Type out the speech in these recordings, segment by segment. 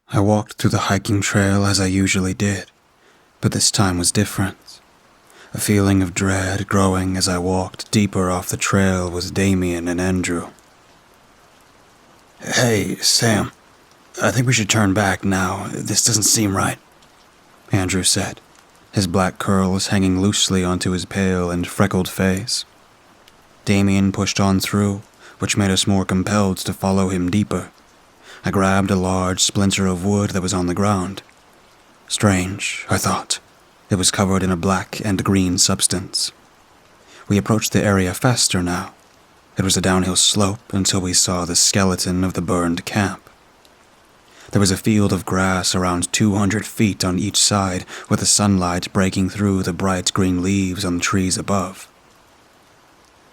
I walked through the hiking trail as I usually did, but this time was different. A feeling of dread growing as I walked deeper off the trail with Damien and Andrew. "Hey, Sam, I think we should turn back now. This doesn't seem right," Andrew said, his black curls hanging loosely onto his pale and freckled face. Damien pushed on through, which made us more compelled to follow him deeper. I grabbed a large splinter of wood that was on the ground. Strange, I thought. It was covered in a black and green substance. We approached the area faster now. It was a downhill slope until we saw the skeleton of the burned camp. There was a field of grass around 200 feet on each side, with the sunlight breaking through the bright green leaves on the trees above.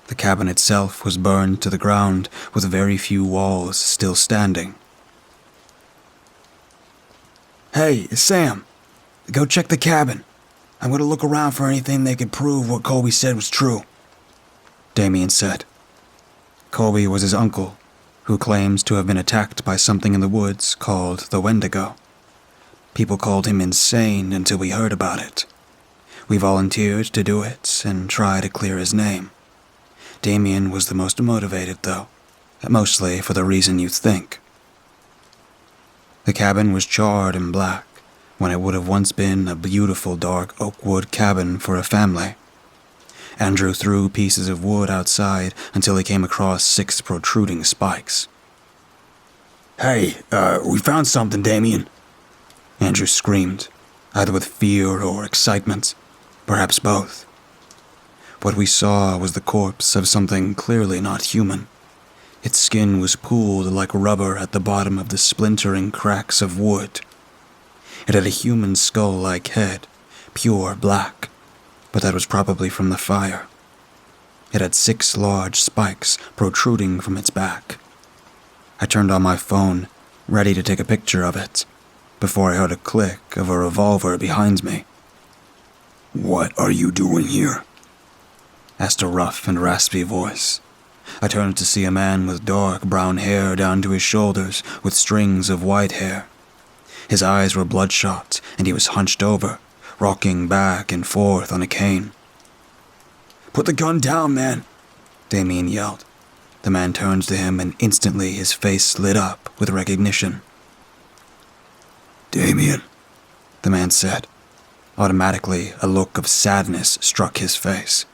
The cabin itself was burned to the ground, with very few walls still standing. "Hey, Sam, go check the cabin. I'm going to look around for anything that could prove what Colby said was true," Damien said. Colby was his uncle, who claims to have been attacked by something in the woods called the wendigo. People called him insane until we heard about it. We volunteered to do it and try to clear his name. Damien was the most motivated, though, mostly for the reason you think. The cabin was charred and black, when it would have once been a beautiful dark oak wood cabin for a family. Andrew threw pieces of wood outside until he came across 6 protruding spikes. "Hey, we found something, Damien," Andrew screamed, either with fear or excitement, perhaps both. What we saw was the corpse of something clearly not human. Its skin was pooled like rubber at the bottom of the splintering cracks of wood. It had a human skull-like head, pure black, but that was probably from the fire. It had 6 large spikes protruding from its back. I turned on my phone, ready to take a picture of it, before I heard a click of a revolver behind me. "What are you doing here?" asked a rough and raspy voice. I turned to see a man with dark brown hair down to his shoulders with strings of white hair. His eyes were bloodshot, and he was hunched over, rocking back and forth on a cane. "Put the gun down, man," Damien yelled. The man turned to him, and instantly his face lit up with recognition. "Damien," the man said. Automatically, a look of sadness struck his face.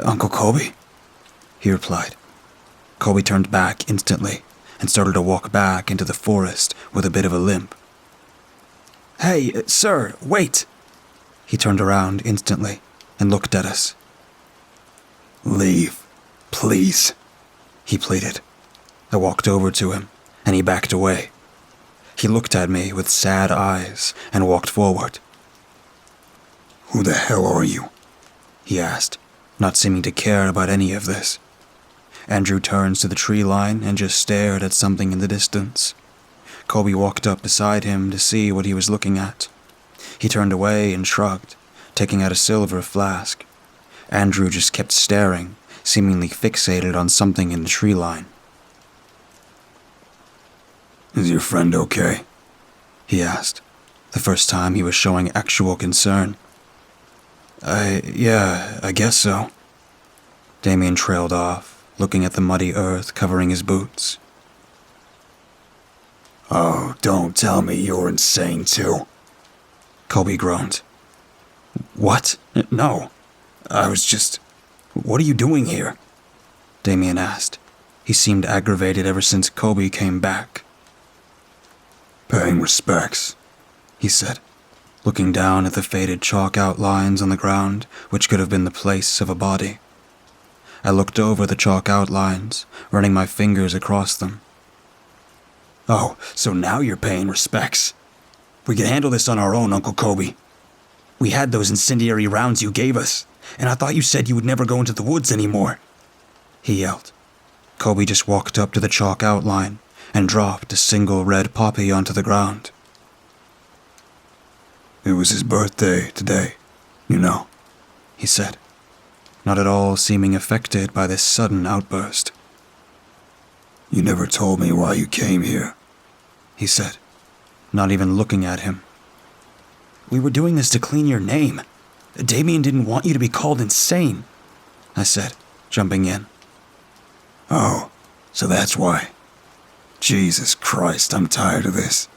Uncle Colby?" he replied. Colby turned back instantly and started to walk back into the forest with a bit of a limp. "Hey, sir, wait!" He turned around instantly and looked at us. "Leave, please," he pleaded. I walked over to him, and he backed away. He looked at me with sad eyes and walked forward. "Who the hell are you?" he asked, not seeming to care about any of this. Andrew turns to the tree line and just stared at something in the distance. Colby walked up beside him to see what he was looking at. He turned away and shrugged, taking out a silver flask. Andrew just kept staring, seemingly fixated on something in the tree line. "Is your friend okay?" he asked, the first time he was showing actual concern. Yeah, I guess so." Damien trailed off, looking at the muddy earth covering his boots. "Oh, don't tell me you're insane too," Colby groaned. "What? No. I was just... What are you doing here?" Damien asked. He seemed aggravated ever since Colby came back. "Paying respects," he said, looking down at the faded chalk outlines on the ground, which could have been the place of a body. I looked over the chalk outlines, running my fingers across them. "Oh, so now you're paying respects. We can handle this on our own, Uncle Colby. We had those incendiary rounds you gave us, and I thought you said you would never go into the woods anymore," he yelled. Colby just walked up to the chalk outline and dropped a single red poppy onto the ground. "It was his birthday today, you know," he said, not at all seeming affected by this sudden outburst. "You never told me why you came here," he said, not even looking at him. We were doing this to clean your name. Damien didn't want you to be called insane, I said, jumping in. Oh, so that's why. Jesus Christ, I'm tired of this.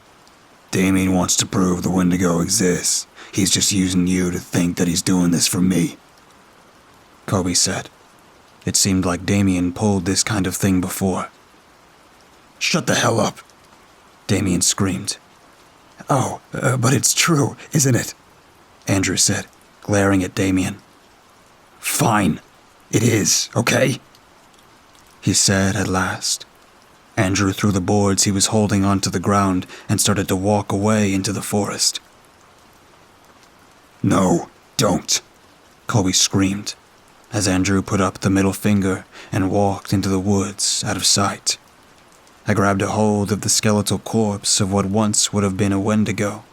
Damien wants to prove the Wendigo exists. He's just using you to think that he's doing this for me, Colby said. It seemed like Damien pulled this kind of thing before. Shut the hell up, Damien screamed. Oh, but it's true, isn't it? Andrew said, glaring at Damien. Fine, it is, okay? He said at last. Andrew threw the boards he was holding onto the ground and started to walk away into the forest. No, don't, Colby screamed, as Andrew put up the middle finger and walked into the woods out of sight. I grabbed a hold of the skeletal corpse of what once would have been a wendigo,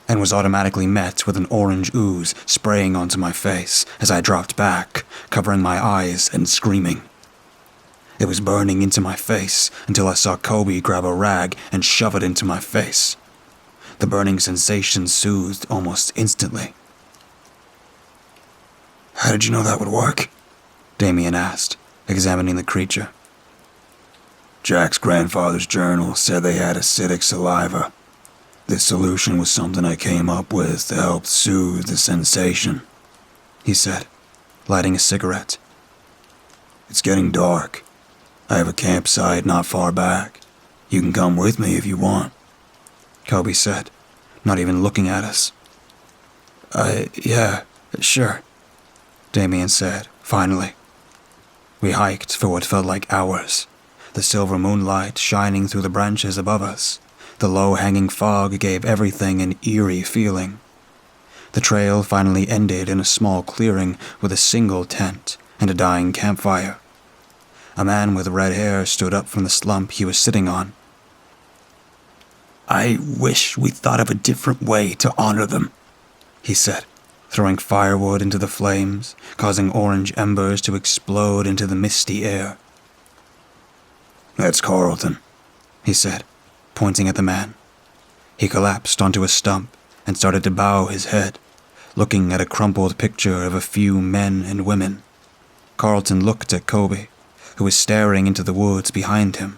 and was automatically met with an orange ooze spraying onto my face as I dropped back, covering my eyes and screaming. It was burning into my face until I saw Colby grab a rag and shove it into my face. The burning sensation soothed almost instantly. How did you know that would work? Damien asked, examining the creature. Jack's grandfather's journal said they had acidic saliva. This solution was something I came up with to help soothe the sensation, he said, lighting a cigarette. It's getting dark. I have a campsite not far back. You can come with me if you want, Colby said, not even looking at us. Yeah, sure, Damien said, finally. We hiked for what felt like hours, the silver moonlight shining through the branches above us. The low-hanging fog gave everything an eerie feeling. The trail finally ended in a small clearing with a single tent and a dying campfire. A man with red hair stood up from the slump he was sitting on. I wish we thought of a different way to honor them, he said, throwing firewood into the flames, causing orange embers to explode into the misty air. That's Carlton, he said, pointing at the man. He collapsed onto a stump and started to bow his head, looking at a crumpled picture of a few men and women. Carlton looked at Colby, who was staring into the woods behind him.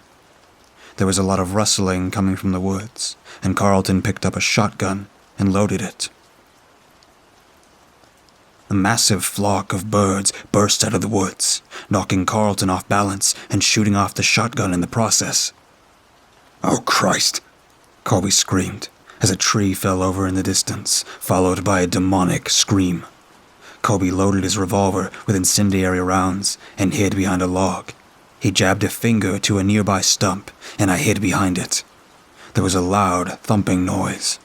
There was a lot of rustling coming from the woods, and Carlton picked up a shotgun and loaded it. A massive flock of birds burst out of the woods, knocking Carlton off balance and shooting off the shotgun in the process. Oh, Christ, Colby screamed as a tree fell over in the distance, followed by a demonic scream. Colby loaded his revolver with incendiary rounds and hid behind a log. He jabbed a finger to a nearby stump, and I hid behind it. There was a loud, thumping noise.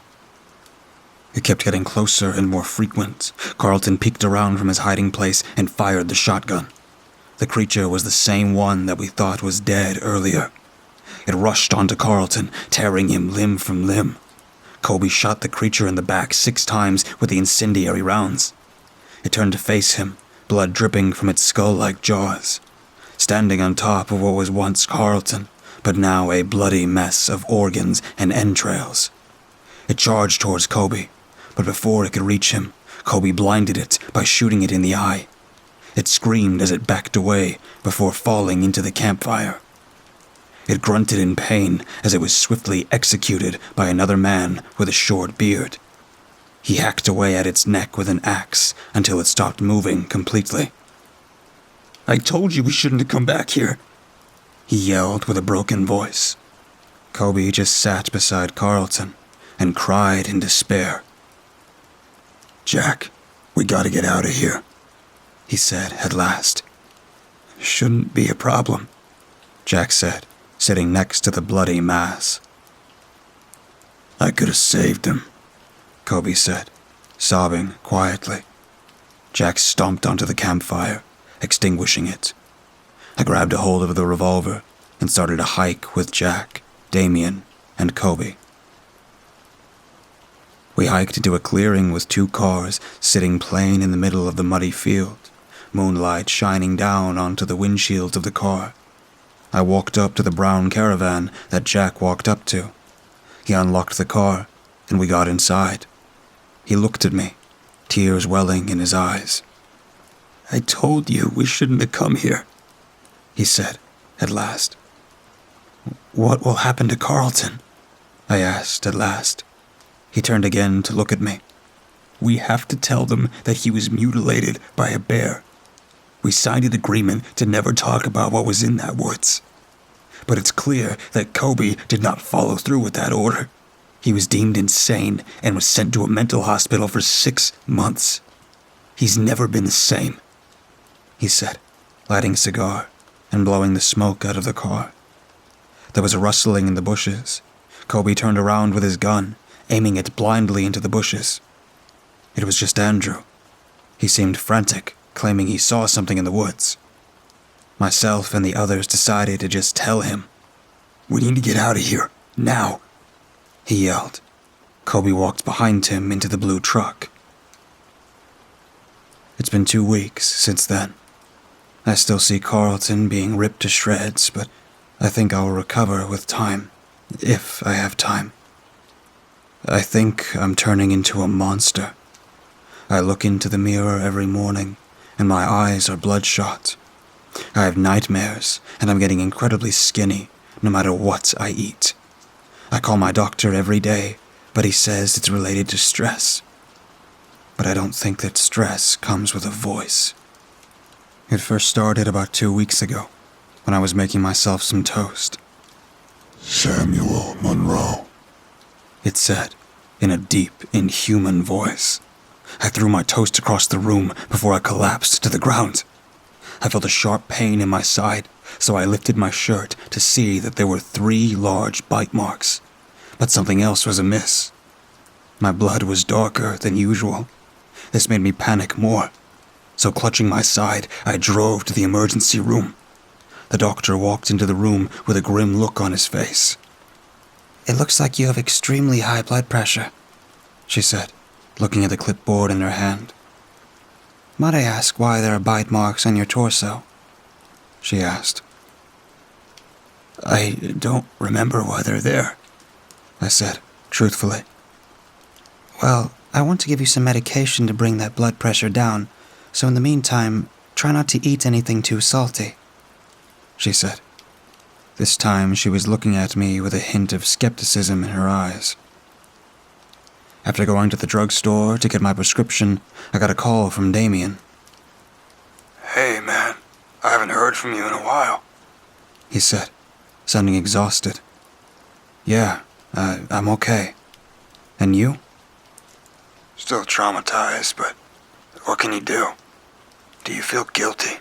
It kept getting closer and more frequent. Carlton peeked around from his hiding place and fired the shotgun. The creature was the same one that we thought was dead earlier. It rushed onto Carlton, tearing him limb from limb. Colby shot the creature in the back 6 times with the incendiary rounds. It turned to face him, blood dripping from its skull-like jaws, standing on top of what was once Carlton, but now a bloody mess of organs and entrails. It charged towards Colby, but before it could reach him, Colby blinded it by shooting it in the eye. It screamed as it backed away before falling into the campfire. It grunted in pain as it was swiftly executed by another man with a short beard. He hacked away at its neck with an axe until it stopped moving completely. I told you we shouldn't have come back here, he yelled with a broken voice. Colby just sat beside Carlton and cried in despair. Jack, we gotta get out of here, he said at last. Shouldn't be a problem, Jack said, sitting next to the bloody mass. I could have saved him, Colby said, sobbing quietly. Jack stomped onto the campfire, extinguishing it. I grabbed a hold of the revolver and started a hike with Jack, Damien, and Colby. We hiked into a clearing with 2 cars sitting plain in the middle of the muddy field, moonlight shining down onto the windshields of the car. I walked up to the brown caravan that Jack walked up to. He unlocked the car, and we got inside. He looked at me, tears welling in his eyes. "I told you we shouldn't have come here," he said, at last. "What will happen to Carlton?" I asked at last. He turned again to look at me. "We have to tell them that he was mutilated by a bear. We signed an agreement to never talk about what was in that woods. But it's clear that Colby did not follow through with that order. He was deemed insane and was sent to a mental hospital for 6 months. He's never been the same," he said, lighting a cigar and blowing the smoke out of the car. There was a rustling in the bushes. Colby turned around with his gun, aiming it blindly into the bushes. It was just Andrew. He seemed frantic, claiming he saw something in the woods. Myself and the others decided to just tell him. "We need to get out of here, now," he yelled. Colby walked behind him into the blue truck. It's been 2 weeks since then. I still see Carlton being ripped to shreds, but I think I'll recover with time, if I have time. I think I'm turning into a monster. I look into the mirror every morning, and my eyes are bloodshot. I have nightmares, and I'm getting incredibly skinny, no matter what I eat. I call my doctor every day, but he says it's related to stress. But I don't think that stress comes with a voice. It first started about 2 weeks ago, when I was making myself some toast. "Samuel Monroe," it said, in a deep, inhuman voice. I threw my toast across the room before I collapsed to the ground. I felt a sharp pain in my side, so I lifted my shirt to see that there were 3 large bite marks. But something else was amiss. My blood was darker than usual. This made me panic more. So clutching my side, I drove to the emergency room. The doctor walked into the room with a grim look on his face. "It looks like you have extremely high blood pressure," she said, looking at the clipboard in her hand. "Might I ask why there are bite marks on your torso?" she asked. "I don't remember why they're there," I said, truthfully. "Well, I want to give you some medication to bring that blood pressure down, so in the meantime, try not to eat anything too salty," she said. This time she was looking at me with a hint of skepticism in her eyes. After going to the drugstore to get my prescription, I got a call from Damien. "Hey, man, I haven't heard from you in a while," he said, sounding exhausted. "Yeah, I'm okay. And you?" "Still traumatized, but what can you do? Do you feel guilty?"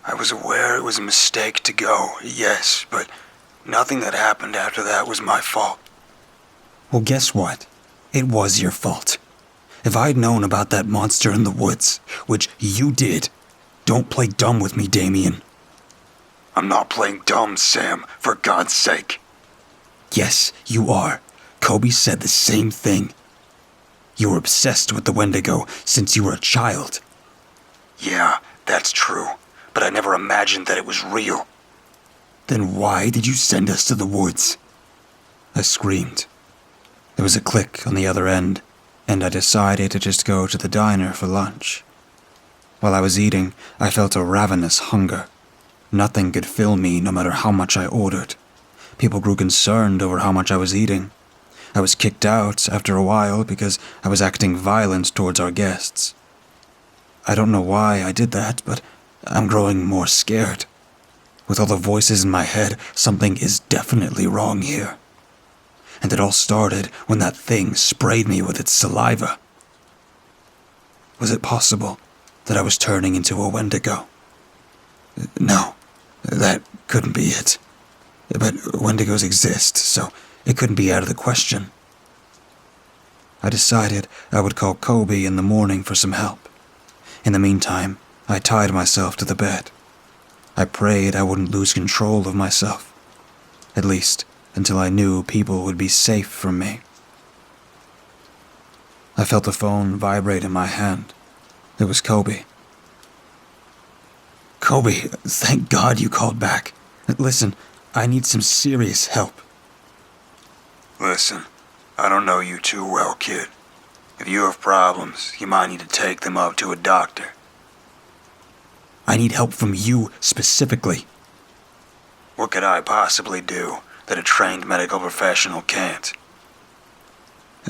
"I was aware it was a mistake to go, yes, but nothing that happened after that was my fault." "Well, guess what? It was your fault. If I'd known about that monster in the woods, which you did, don't play dumb with me, Damien." "I'm not playing dumb, Sam, for God's sake." "Yes, you are. Colby said the same thing. You were obsessed with the wendigo since you were a child." "Yeah, that's true, but I never imagined that it was real." "Then why did you send us to the woods?" I screamed. There was a click on the other end, and I decided to just go to the diner for lunch. While I was eating, I felt a ravenous hunger. Nothing could fill me no matter how much I ordered. People grew concerned over how much I was eating. I was kicked out after a while because I was acting violent towards our guests. I don't know why I did that, but I'm growing more scared. With all the voices in my head, something is definitely wrong here. And it all started when that thing sprayed me with its saliva. Was it possible that I was turning into a wendigo? No, that couldn't be it. But wendigos exist, so it couldn't be out of the question. I decided I would call Colby in the morning for some help. In the meantime, I tied myself to the bed. I prayed I wouldn't lose control of myself. At least, until I knew people would be safe from me. I felt the phone vibrate in my hand. It was Colby. "Colby, thank God you called back. Listen, I need some serious help." Listen, I don't know you too well, kid. If you have problems, you might need to take them up to a doctor. I need help from you specifically. What could I possibly do that a trained medical professional can't?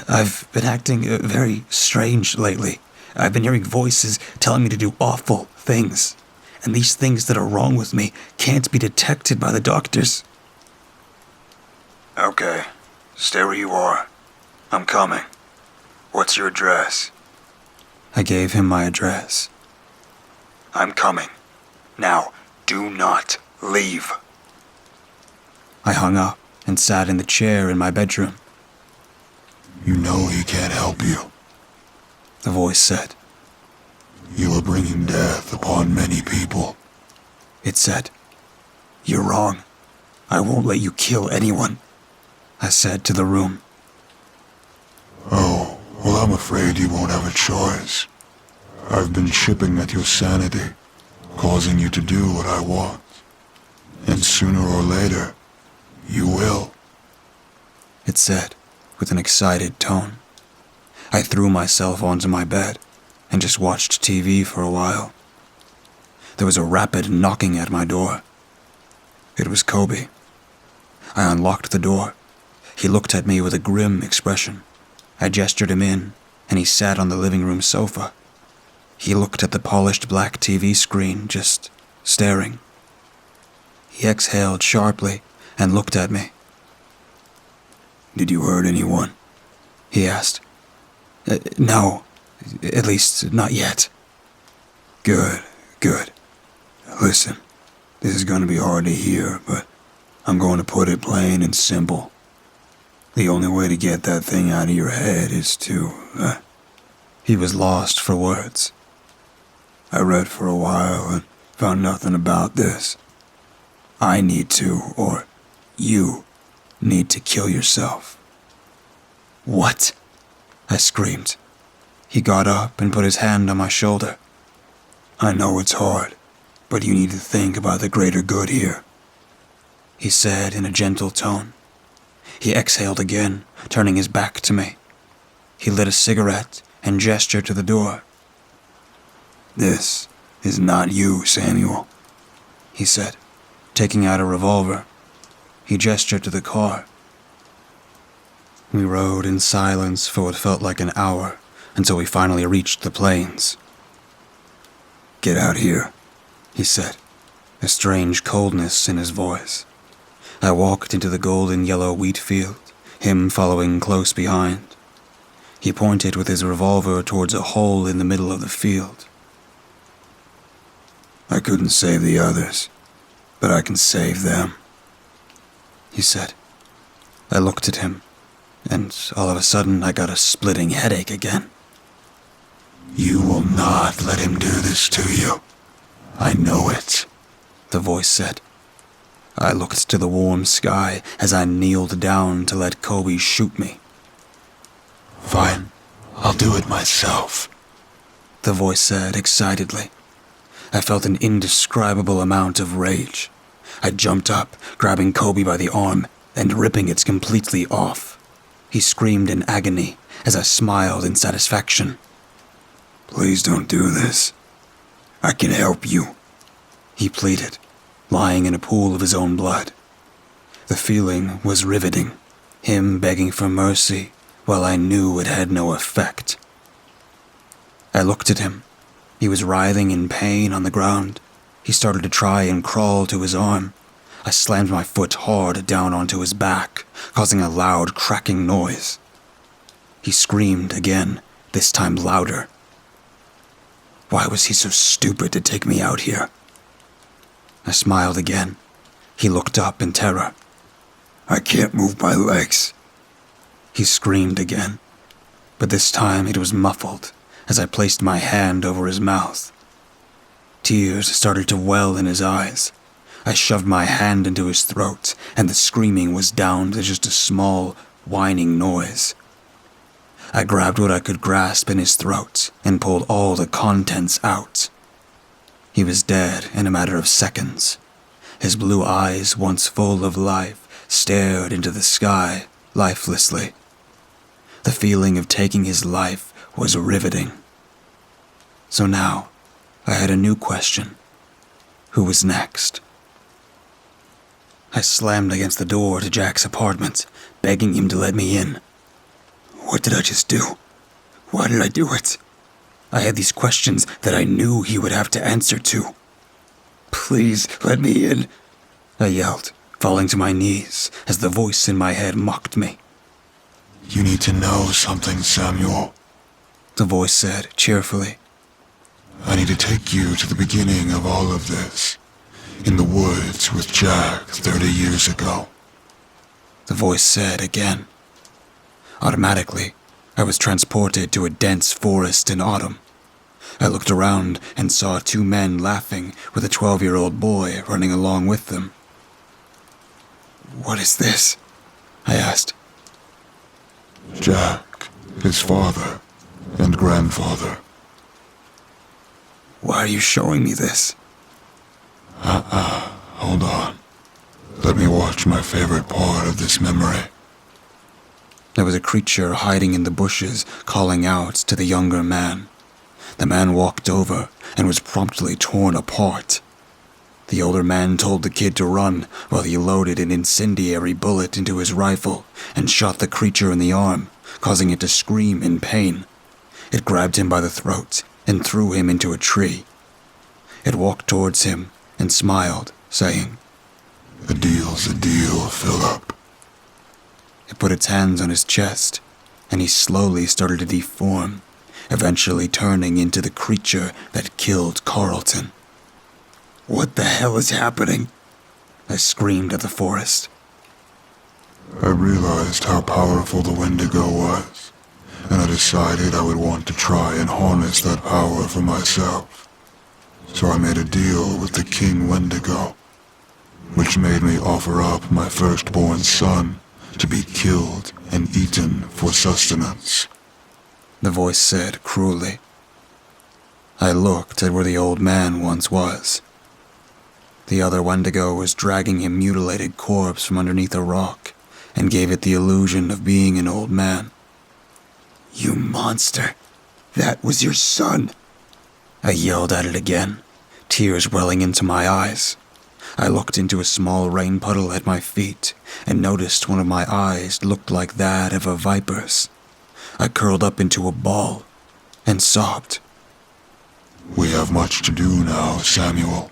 I've been acting very strange lately. I've been hearing voices telling me to do awful things. And these things that are wrong with me can't be detected by the doctors. Okay, stay where you are. I'm coming. What's your address? I gave him my address. I'm coming. Now, do not leave. I hung up and sat in the chair in my bedroom. You know he can't help you. The voice said. You are bringing death upon many people. It said, "You're wrong. I won't let you kill anyone," I said to the room. Oh, well, I'm afraid you won't have a choice. I've been chipping at your sanity, causing you to do what I want. And sooner or later, you will. It said, with an excited tone. I threw myself onto my bed and just watched TV for a while. There was a rapid knocking at my door. It was Colby. I unlocked the door. He looked at me with a grim expression. I gestured him in, and he sat on the living room sofa. He looked at the polished black TV screen, just staring. He exhaled sharply and looked at me. Did you hurt anyone? He asked. No, at least not yet. Good. Listen, this is going to be hard to hear, but I'm going to put it plain and simple. The only way to get that thing out of your head is to, He was lost for words. I read for a while and found nothing about this. I need to, or you need to kill yourself. What? I screamed. He got up and put his hand on my shoulder. I know it's hard, but you need to think about the greater good here, he said in a gentle tone. He exhaled again, turning his back to me. He lit a cigarette and gestured to the door. This is not you, Samuel, he said, taking out a revolver. He gestured to the car. We rode in silence for what felt like an hour until we finally reached the plains. Get out here, he said, a strange coldness in his voice. I walked into the golden yellow wheat field, him following close behind. He pointed with his revolver towards a hole in the middle of the field. I couldn't save the others, but I can save them, he said. I looked at him, and all of a sudden I got a splitting headache again. You will not let him do this to you. I know it, the voice said. I looked to the warm sky as I kneeled down to let Colby shoot me. Fine, I'll do it myself, the voice said excitedly. I felt an indescribable amount of rage. I jumped up, grabbing Colby by the arm and ripping it completely off. He screamed in agony as I smiled in satisfaction. Please don't do this. I can help you, he pleaded, lying in a pool of his own blood. The feeling was riveting, him begging for mercy while I knew it had no effect. I looked at him. He was writhing in pain on the ground. He started to try and crawl to his arm. I slammed my foot hard down onto his back, causing a loud cracking noise. He screamed again, this time louder. Why was he so stupid to take me out here? I smiled again. He looked up in terror. I can't move my legs, he screamed again, but this time it was muffled as I placed my hand over his mouth. Tears started to well in his eyes. I shoved my hand into his throat, and the screaming was down to just a small, whining noise. I grabbed what I could grasp in his throat and pulled all the contents out. He was dead in a matter of seconds. His blue eyes, once full of life, stared into the sky, lifelessly. The feeling of taking his life was riveting. So now, I had a new question. Who was next? I slammed against the door to Jack's apartment, begging him to let me in. What did I just do? Why did I do it? I had these questions that I knew he would have to answer to. Please, let me in, I yelled, falling to my knees as the voice in my head mocked me. You need to know something, Samuel. The voice said cheerfully. I need to take you to the beginning of all of this. In the woods with Jack 30 years ago. The voice said again. Automatically, I was transported to a dense forest in autumn. I looked around and saw two men laughing with a 12-year-old boy running along with them. What is this? I asked. Jack, his father, and grandfather. Why are you showing me this? Hold on. Let me watch my favorite part of this memory. There was a creature hiding in the bushes, calling out to the younger man. The man walked over and was promptly torn apart. The older man told the kid to run while he loaded an incendiary bullet into his rifle and shot the creature in the arm, causing it to scream in pain. It grabbed him by the throat and threw him into a tree. It walked towards him and smiled, saying, A deal's a deal, Philip. It put its hands on his chest, and he slowly started to deform, eventually turning into the creature that killed Carlton. What the hell is happening? I screamed at the forest. I realized how powerful the wendigo was, and I decided I would want to try and harness that power for myself. So I made a deal with the King Wendigo, which made me offer up my firstborn son to be killed and eaten for sustenance. The voice said cruelly. I looked at where the old man once was. The other wendigo was dragging a mutilated corpse from underneath a rock and gave it the illusion of being an old man. You monster! That was your son! I yelled at it again, tears welling into my eyes. I looked into a small rain puddle at my feet and noticed one of my eyes looked like that of a viper's. I curled up into a ball and sobbed. We have much to do now, Samuel,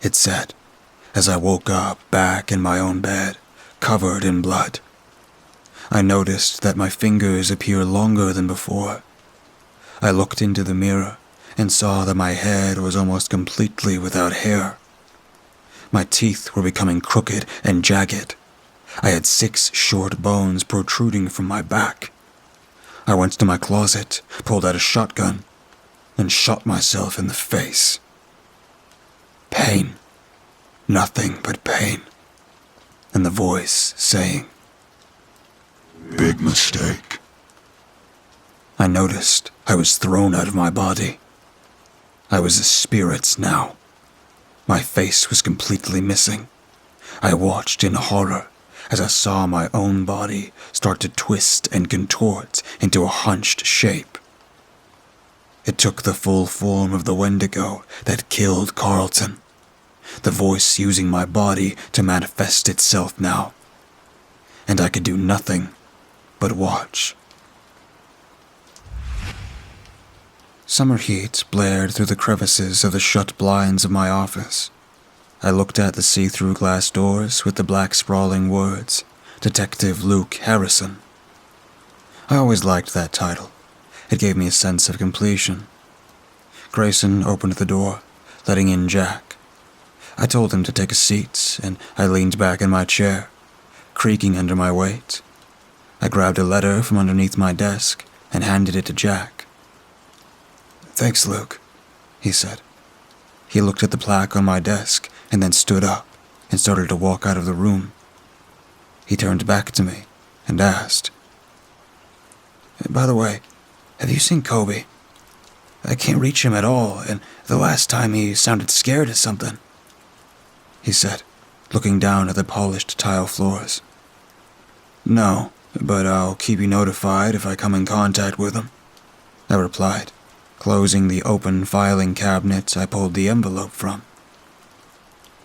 it said, as I woke up back in my own bed, covered in blood. I noticed that my fingers appeared longer than before. I looked into the mirror and saw that my head was almost completely without hair. My teeth were becoming crooked and jagged. I had 6 short bones protruding from my back. I went to my closet, pulled out a shotgun, and shot myself in the face. Pain. Nothing but pain. And the voice saying, Big mistake. I noticed I was thrown out of my body. I was a spirit now. My face was completely missing. I watched in horror as I saw my own body start to twist and contort into a hunched shape. It took the full form of the wendigo that killed Carlton, the voice using my body to manifest itself now. And I could do nothing but watch. Summer heat blared through the crevices of the shut blinds of my office. I looked at the see-through glass doors with the black sprawling words, Detective Luke Harrison. I always liked that title. It gave me a sense of completion. Grayson opened the door, letting in Jack. I told him to take a seat, and I leaned back in my chair, creaking under my weight. I grabbed a letter from underneath my desk and handed it to Jack. Thanks, Luke, he said. He looked at the plaque on my desk and then stood up and started to walk out of the room. He turned back to me and asked, By the way, have you seen Colby? I can't reach him at all, and the last time he sounded scared of something, he said, looking down at the polished tile floors. No, but I'll keep you notified if I come in contact with him, I replied, closing the open filing cabinet I pulled the envelope from.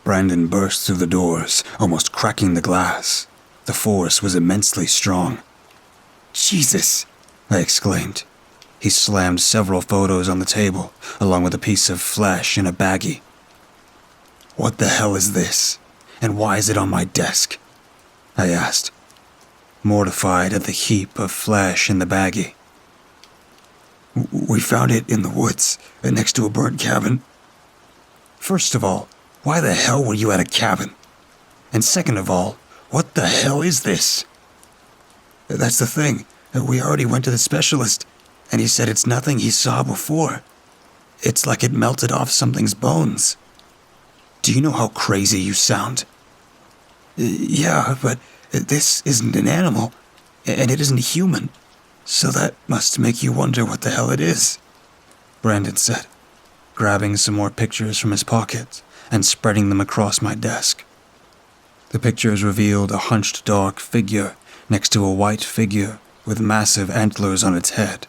Brandon burst through the doors, almost cracking the glass. The force was immensely strong. Jesus! I exclaimed. He slammed several photos on the table, along with a piece of flesh in a baggie. What the hell is this? And why is it on my desk? I asked, mortified at the heap of flesh in the baggie. We found it in the woods, next to a burnt cabin. First of all, why the hell were you at a cabin? And second of all, what the hell is this? That's the thing. We already went to the specialist, and he said it's nothing he saw before. It's like it melted off something's bones. Do you know how crazy you sound? Yeah, but this isn't an animal, and it isn't human, so that must make you wonder what the hell it is, Brandon said, grabbing some more pictures from his pocket and spreading them across my desk. The pictures revealed a hunched dark figure next to a white figure with massive antlers on its head.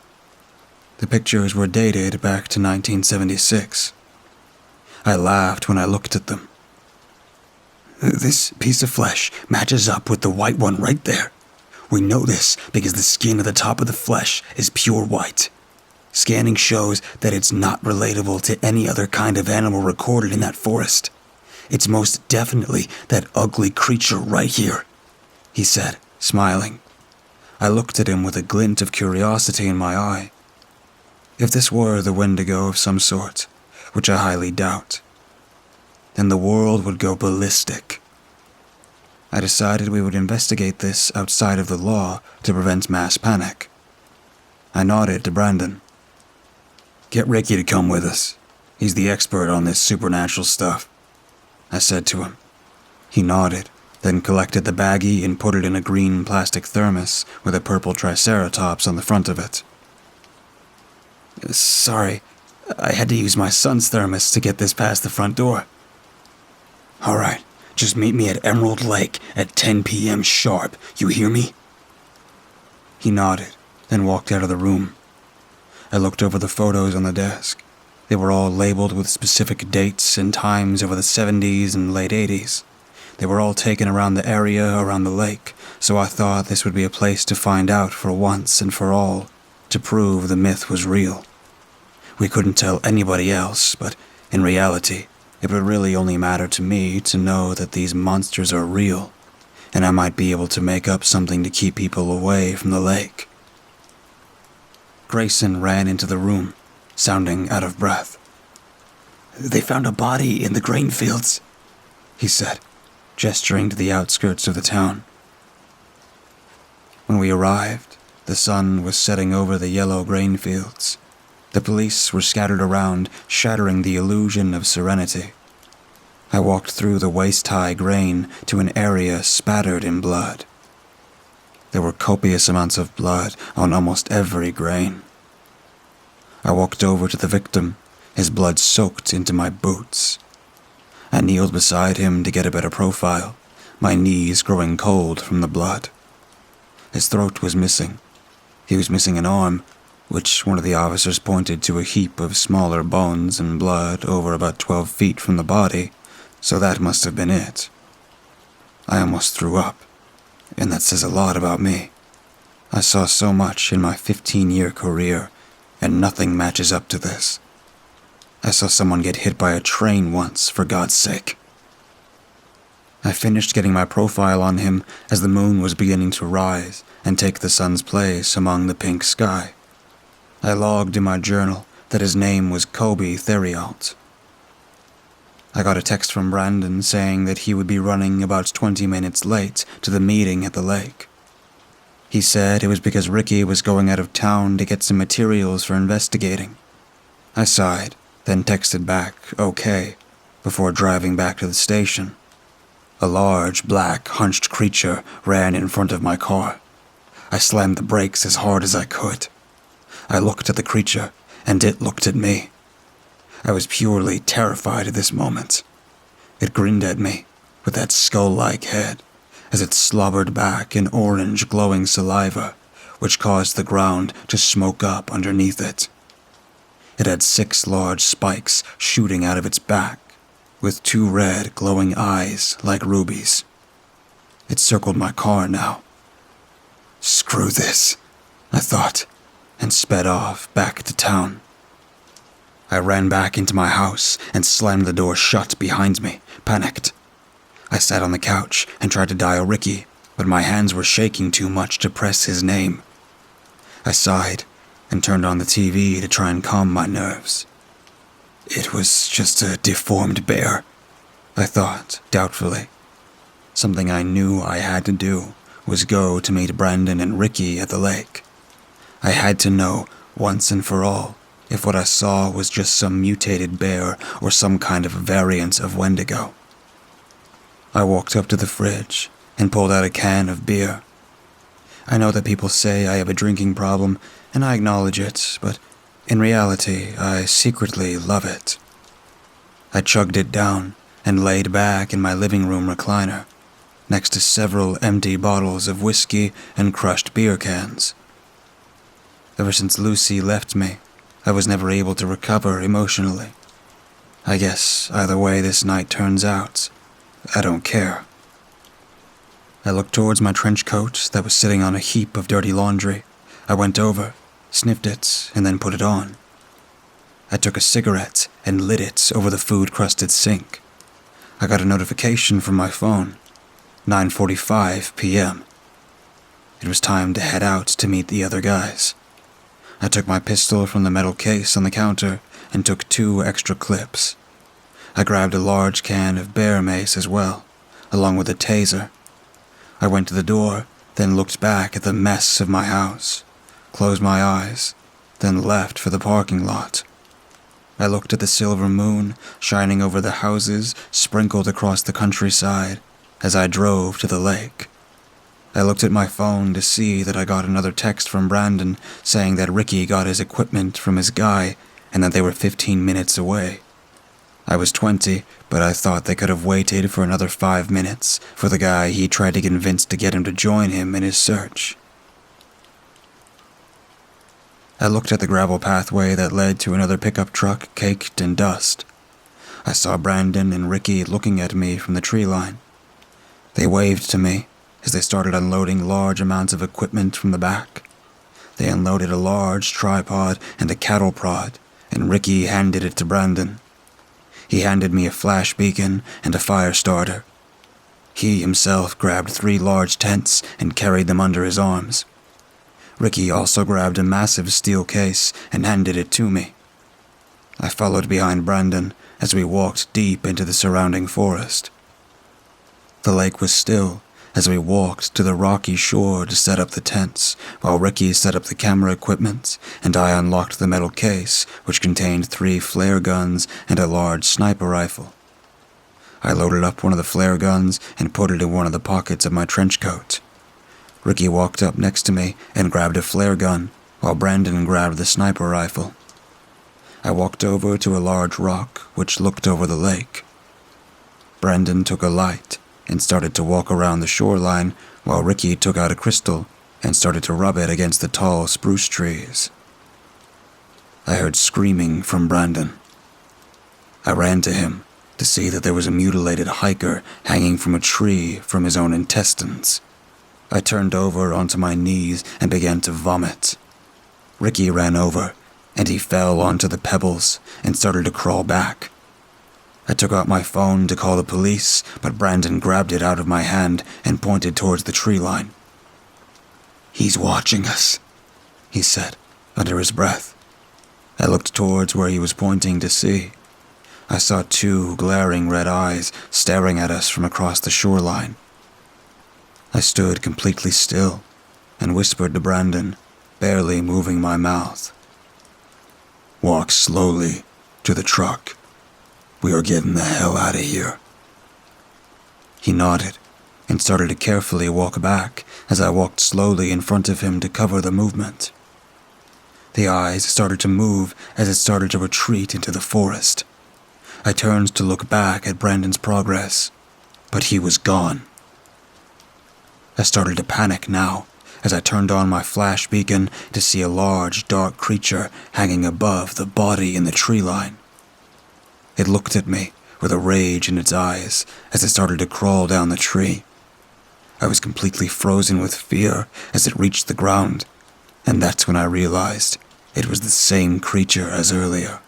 The pictures were dated back to 1976. I laughed when I looked at them. This piece of flesh matches up with the white one right there. We know this because the skin at the top of the flesh is pure white. Scanning shows that it's not relatable to any other kind of animal recorded in that forest. It's most definitely that ugly creature right here, he said, smiling. I looked at him with a glint of curiosity in my eye. If this were the wendigo of some sort, which I highly doubt, then the world would go ballistic. I decided we would investigate this outside of the law to prevent mass panic. I nodded to Brandon. Get Ricky to come with us. He's the expert on this supernatural stuff, I said to him. He nodded, then collected the baggie and put it in a green plastic thermos with a purple triceratops on the front of it. Sorry, I had to use my son's thermos to get this past the front door. All right, just meet me at Emerald Lake at 10 p.m. sharp, you hear me? He nodded, then walked out of the room. I looked over the photos on the desk. They were all labeled with specific dates and times over the 70s and late 80s. They were all taken around the area around the lake, so I thought this would be a place to find out for once and for all, to prove the myth was real. We couldn't tell anybody else, but in reality, it would really only matter to me to know that these monsters are real, and I might be able to make up something to keep people away from the lake. Grayson ran into the room, sounding out of breath. They found a body in the grain fields, he said, gesturing to the outskirts of the town. When we arrived, the sun was setting over the yellow grain fields. The police were scattered around, shattering the illusion of serenity. I walked through the waist-high grain to an area spattered in blood. There were copious amounts of blood on almost every grain. I walked over to the victim, his blood soaked into my boots. I kneeled beside him to get a better profile, my knees growing cold from the blood. His throat was missing. He was missing an arm, which one of the officers pointed to a heap of smaller bones and blood over about 12 feet from the body, so that must have been it. I almost threw up, and that says a lot about me. I saw so much in my 15-year career, and nothing matches up to this. I saw someone get hit by a train once, for God's sake. I finished getting my profile on him as the moon was beginning to rise and take the sun's place among the pink sky. I logged in my journal that his name was Colby Theriault. I got a text from Brandon saying that he would be running about 20 minutes late to the meeting at the lake. He said it was because Ricky was going out of town to get some materials for investigating. I sighed, then texted back, okay, before driving back to the station. A large, black, hunched creature ran in front of my car. I slammed the brakes as hard as I could. I looked at the creature, and it looked at me. I was purely terrified at this moment. It grinned at me, with that skull-like head, as it slobbered back in orange glowing saliva, which caused the ground to smoke up underneath it. It had 6 large spikes shooting out of its back, with 2 red glowing eyes like rubies. It circled my car now. Screw this, I thought, and sped off back to town. I ran back into my house and slammed the door shut behind me, panicked. I sat on the couch and tried to dial Ricky, but my hands were shaking too much to press his name. I sighed and turned on the TV to try and calm my nerves. It was just a deformed bear, I thought, doubtfully. Something I knew I had to do was go to meet Brandon and Ricky at the lake. I had to know, once and for all, if what I saw was just some mutated bear or some kind of variant of wendigo. I walked up to the fridge and pulled out a can of beer. I know that people say I have a drinking problem, and I acknowledge it, but in reality, I secretly love it. I chugged it down and laid back in my living room recliner, next to several empty bottles of whiskey and crushed beer cans. Ever since Lucy left me, I was never able to recover emotionally. I guess either way this night turns out, I don't care. I looked towards my trench coat that was sitting on a heap of dirty laundry. I went over, sniffed it, and then put it on. I took a cigarette and lit it over the food-crusted sink. I got a notification from my phone, 9:45 p.m. It was time to head out to meet the other guys. I took my pistol from the metal case on the counter and took 2 extra clips. I grabbed a large can of bear mace as well, along with a taser. I went to the door, then looked back at the mess of my house, closed my eyes, then left for the parking lot. I looked at the silver moon shining over the houses sprinkled across the countryside as I drove to the lake. I looked at my phone to see that I got another text from Brandon saying that Ricky got his equipment from his guy and that they were 15 minutes away. I was 20, but I thought they could have waited for another 5 minutes for the guy he tried to convince to get him to join him in his search. I looked at the gravel pathway that led to another pickup truck caked in dust. I saw Brandon and Ricky looking at me from the tree line. They waved to me as they started unloading large amounts of equipment from the back. They unloaded a large tripod and a cattle prod, and Ricky handed it to Brandon. He handed me a flash beacon and a fire starter. He himself grabbed 3 large tents and carried them under his arms. Ricky also grabbed a massive steel case and handed it to me. I followed behind Brandon as we walked deep into the surrounding forest. The lake was still as we walked to the rocky shore to set up the tents, while Ricky set up the camera equipment and I unlocked the metal case, which contained 3 flare guns and a large sniper rifle. I loaded up one of the flare guns and put it in one of the pockets of my trench coat. Ricky walked up next to me and grabbed a flare gun, while Brandon grabbed the sniper rifle. I walked over to a large rock which looked over the lake. Brandon took a light and started to walk around the shoreline, while Ricky took out a crystal and started to rub it against the tall spruce trees. I heard screaming from Brandon. I ran to him to see that there was a mutilated hiker hanging from a tree from his own intestines. I turned over onto my knees and began to vomit. Ricky ran over, and he fell onto the pebbles and started to crawl back. I took out my phone to call the police, but Brandon grabbed it out of my hand and pointed towards the tree line. "He's watching us," he said, under his breath. I looked towards where he was pointing to see. I saw 2 glaring red eyes staring at us from across the shoreline. I stood completely still and whispered to Brandon, barely moving my mouth. "Walk slowly to the truck. We are getting the hell out of here." He nodded and started to carefully walk back as I walked slowly in front of him to cover the movement. The eyes started to move as it started to retreat into the forest. I turned to look back at Brandon's progress, but he was gone. I started to panic now, as I turned on my flash beacon to see a large, dark creature hanging above the body in the tree line. It looked at me with a rage in its eyes as it started to crawl down the tree. I was completely frozen with fear as it reached the ground, and that's when I realized it was the same creature as earlier.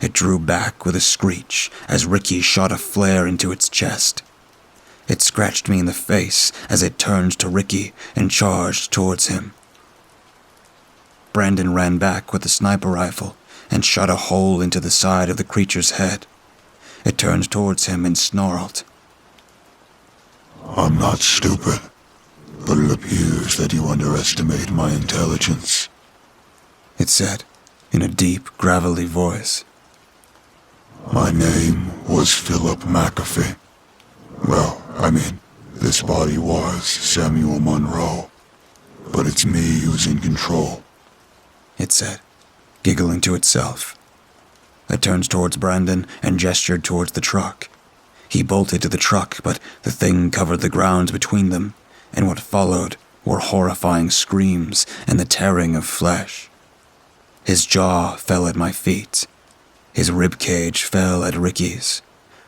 It drew back with a screech as Ricky shot a flare into its chest. It scratched me in the face as it turned to Ricky and charged towards him. Brandon ran back with the sniper rifle and shot a hole into the side of the creature's head. It turned towards him and snarled. I'm not stupid, but it appears that you underestimate my intelligence, it said in a deep, gravelly voice. My name was Philip McAfee. Well, this body was Samuel Monroe, but it's me who's in control, it said, giggling to itself. I turned towards Brandon and gestured towards the truck. He bolted to the truck, but the thing covered the ground between them, and what followed were horrifying screams and the tearing of flesh. His jaw fell at my feet. His ribcage fell at Ricky's,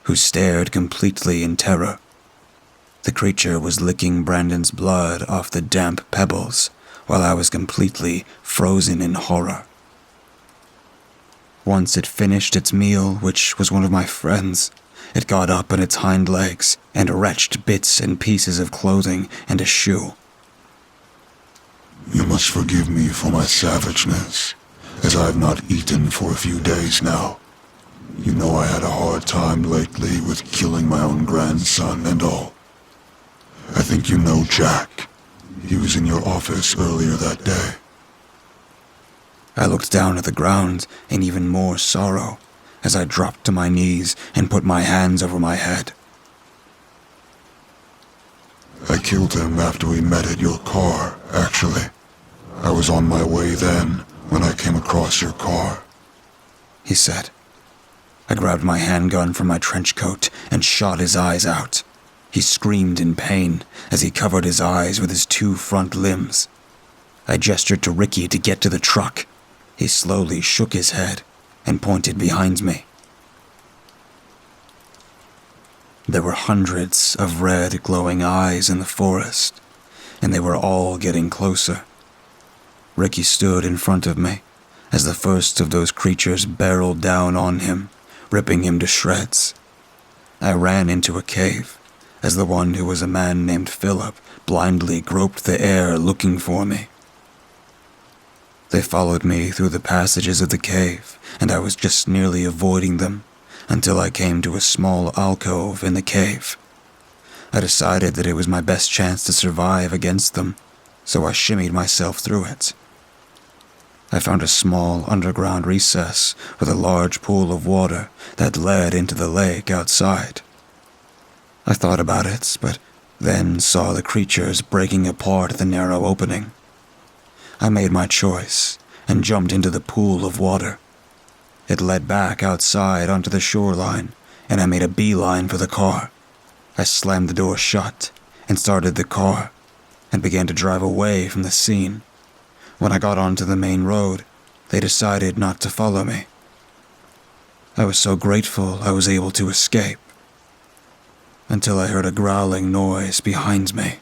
who stared completely in terror. The creature was licking Brandon's blood off the damp pebbles, while I was completely frozen in horror. Once it finished its meal, which was one of my friends, it got up on its hind legs and wrenched bits and pieces of clothing and a shoe. You must forgive me for my savageness, as I have not eaten for a few days now. You know I had a hard time lately with killing my own grandson and all. I think you know Jack. He was in your office earlier that day. I looked down at the ground in even more sorrow as I dropped to my knees and put my hands over my head. I killed him after we met at your car, actually. I was on my way then when I came across your car, he said. I grabbed my handgun from my trench coat and shot his eyes out. He screamed in pain as he covered his eyes with his two front limbs. I gestured to Ricky to get to the truck. He slowly shook his head and pointed behind me. There were hundreds of red glowing eyes in the forest, and they were all getting closer. Ricky stood in front of me as the first of those creatures barreled down on him, ripping him to shreds. I ran into a cave as the one who was a man named Philip blindly groped the air looking for me. They followed me through the passages of the cave, and I was just nearly avoiding them until I came to a small alcove in the cave. I decided that it was my best chance to survive against them, so I shimmied myself through it. I found a small underground recess with a large pool of water that led into the lake outside. I thought about it, but then saw the creatures breaking apart the narrow opening. I made my choice and jumped into the pool of water. It led back outside onto the shoreline, and I made a beeline for the car. I slammed the door shut and started the car and began to drive away from the scene. When I got onto the main road, they decided not to follow me. I was so grateful I was able to escape, until I heard a growling noise behind me.